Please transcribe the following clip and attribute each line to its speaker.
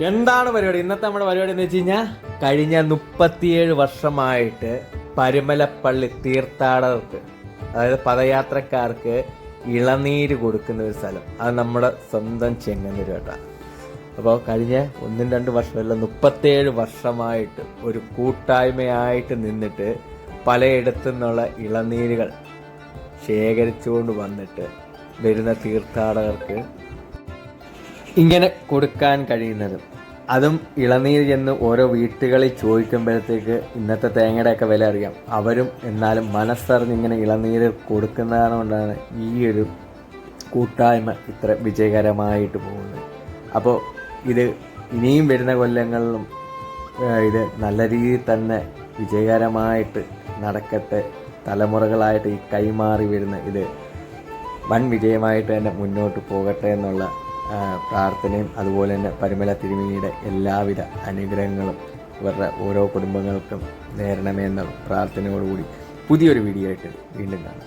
Speaker 1: എന്താണ് പരിപാടി? ഇന്നത്തെ നമ്മുടെ പരിപാടി എന്ന് വെച്ച് കഴിഞ്ഞാൽ കഴിഞ്ഞ 37 വർഷമായിട്ട് പരുമലപ്പള്ളി തീർത്ഥാടകർക്ക്, അതായത് പദയാത്രക്കാർക്ക് ഇളനീര് കൊടുക്കുന്ന ഒരു സ്ഥലം. അത് നമ്മുടെ സ്വന്തം ചെങ്ങന്നൂർ കേട്ടോ. അപ്പോൾ കഴിഞ്ഞ 1-2 വർഷമല്ല, 37 വർഷമായിട്ട് ഒരു കൂട്ടായ്മയായിട്ട് നിന്നിട്ട് പലയിടത്തു നിന്നുള്ള ഇളനീരുകൾ ശേഖരിച്ചുകൊണ്ട് വന്നിട്ട് വരുന്ന തീർത്ഥാടകർക്ക് ഇങ്ങനെ കൊടുക്കാൻ കഴിയുന്നതും, അതും ഇളനീര് ചെന്ന് ഓരോ വീട്ടുകളിൽ ചോദിക്കുമ്പോഴത്തേക്ക് ഇന്നത്തെ തേങ്ങയുടെയൊക്കെ വില അറിയാം. അവരും എന്നാലും മനസ്സറിഞ്ഞ് ഇങ്ങനെ ഇളനീര് കൊടുക്കുന്നത് കൊണ്ടാണ് ഈ ഒരു കൂട്ടായ്മ ഇത്ര വിജയകരമായിട്ട് പോകുന്നത്. അപ്പോൾ ഇത് ഇനിയും വരുന്ന കൊല്ലങ്ങളിലും ഇത് നല്ല രീതിയിൽ തന്നെ വിജയകരമായിട്ട് നടക്കട്ടെ. തലമുറകളായിട്ട് ഈ കൈമാറി വരുന്ന ഇത് വൻ വിജയമായിട്ട് തന്നെ മുന്നോട്ട് പോകട്ടെ എന്നുള്ള പ്രാർത്ഥനയും, അതുപോലെ തന്നെ പരുമല തിരുമേനിയുടെ എല്ലാവിധ അനുഗ്രഹങ്ങളും ഇവരുടെ ഓരോ കുടുംബങ്ങൾക്കും നേരണമേ എന്ന പ്രാർത്ഥനയോടുകൂടി പുതിയൊരു വീഡിയോ ആയിട്ട് വീണ്ടും കാണാം.